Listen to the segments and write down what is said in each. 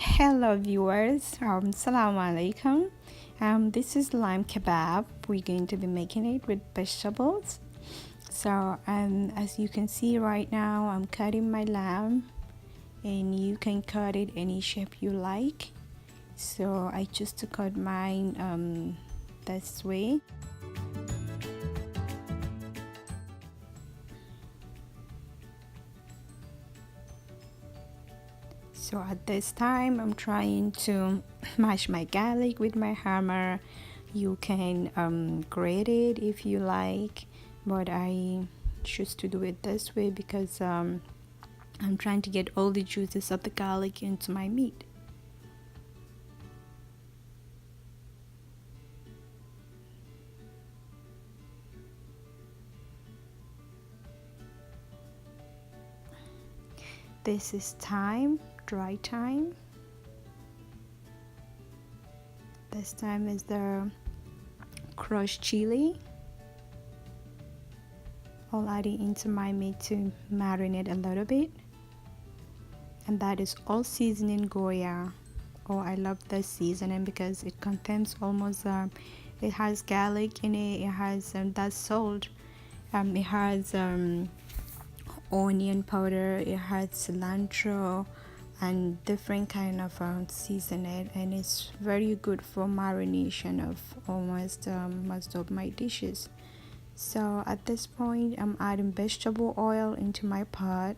Hello viewers, Assalamu alaikum. This is lamb kebab. We're going to be making it with vegetables. So as you can see right now, I'm cutting my lamb, and you can cut it any shape you like. So I choose to cut mine this way. So at this time, I'm trying to mash my garlic with my hammer. You can grate it if you like, but I choose to do it this way because I'm trying to get all the juices of the garlic into my meat. This is thyme, dry thyme. This time is the crushed chili. I'll add it into my meat to marinate a little bit. And that is all seasoning Goya. Oh, I love this seasoning because it contains almost it has garlic in it, it has that salt, it has onion powder, it has cilantro and different kind of seasoning, and it's very good for marination of almost most of my dishes. So at this point, I'm adding vegetable oil into my pot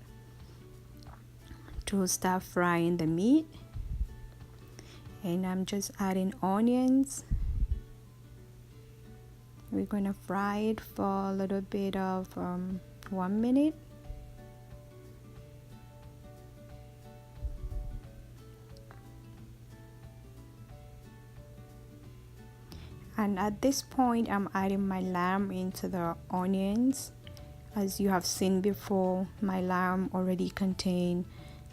to start frying the meat, and I'm just adding onions. We're gonna fry it for a little bit of 1 minute. And at this point, I'm adding my lamb into the onions. As you have seen before, my lamb already contained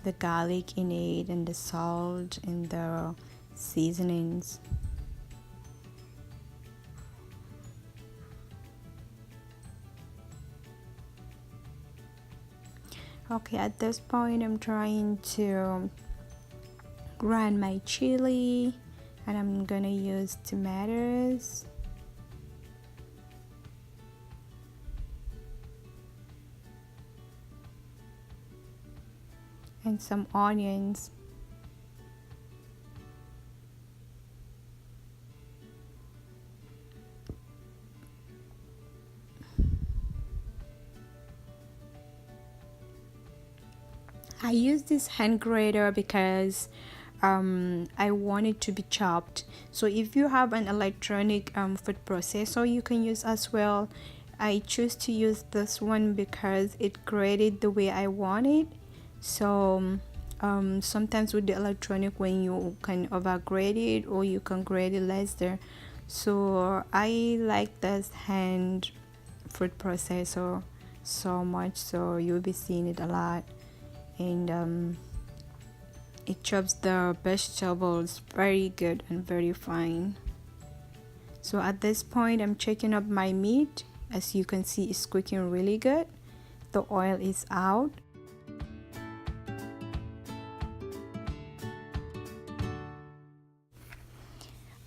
the garlic in it and the salt and the seasonings. Okay, at this point, I'm trying to grind my chili, and I'm gonna use tomatoes, and some onions. I use this hand grater because I want it to be chopped. So if you have an electronic food processor, you can use as well. I choose to use this one because it grated the way I want it. So sometimes with the electronic, when you can overgrade it or you can grade it less there. So I like this hand food processor so much, so you'll be seeing it a lot. And it chops the vegetables very good and very fine. So at this point, I'm checking up my meat. As you can see, it's cooking really good. The oil is out.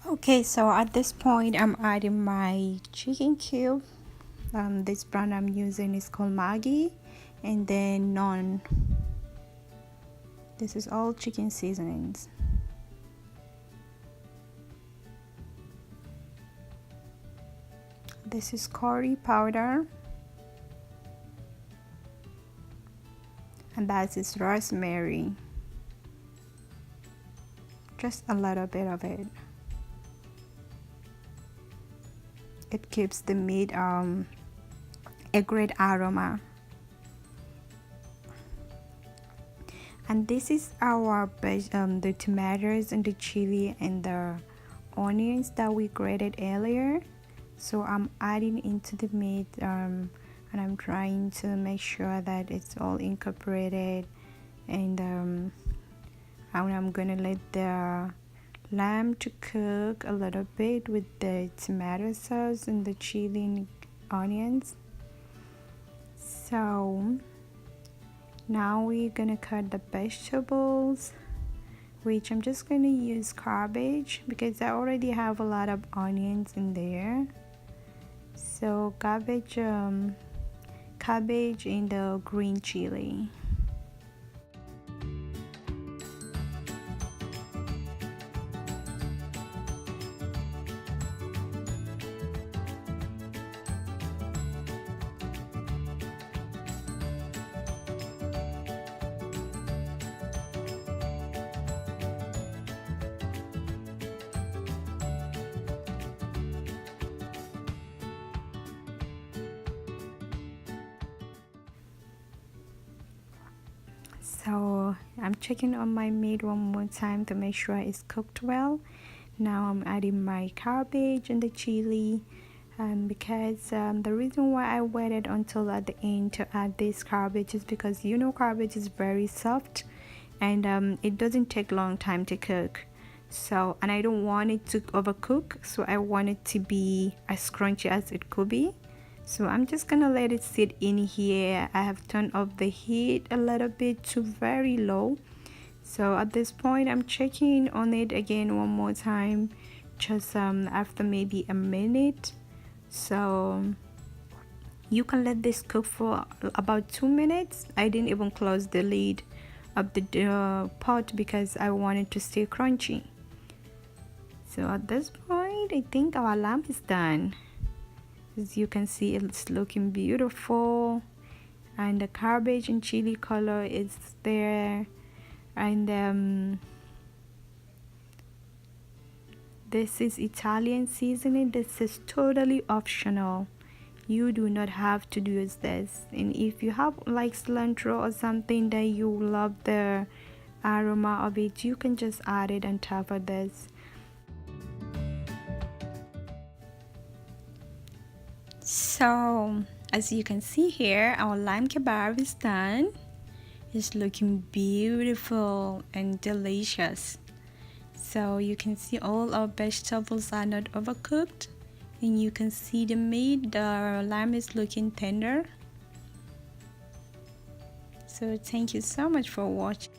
Okay, so at this point, I'm adding my chicken cube. This brand I'm using is called Maggi, and then none. This is all chicken seasonings. This is curry powder, and that is rosemary. Just a little bit of it. It gives the meat a great aroma. And this is our the tomatoes and the chili and the onions that we grated earlier. So I'm adding into the meat, and I'm trying to make sure that it's all incorporated, and I'm gonna let the lamb to cook a little bit with the tomato sauce and the chili and onions. So now we're gonna cut the vegetables. which I'm just going to use cabbage because I already have a lot of onions in there. So cabbage and the green chili. So I'm checking on my meat one more time to make sure it's cooked well. Now I'm adding my cabbage and the chili, because the reason why I waited until at the end to add this cabbage is because cabbage is very soft, and it doesn't take long time to cook. So, and I don't want it to overcook, so I want it to be as crunchy as it could be. So I'm just gonna let it sit in here. I have turned up the heat a little bit to very low. So at this point I'm checking on it again one more time, just after maybe a minute. So you can let this cook for about 2 minutes. I didn't even close the lid of the pot because I wanted to stay crunchy. So at this point I think our lamb is done. As you can see, it's looking beautiful, and the cabbage and chili color is there, and this is Italian seasoning. This is totally optional. You do not have to use this, and if you have like cilantro or something that you love the aroma of it, you can just add it on top of this. So as you can see here, our lamb kebab is done. It's looking beautiful and delicious. So you can see all our vegetables are not overcooked, and you can see the meat, the lamb is looking tender. So thank you so much for watching.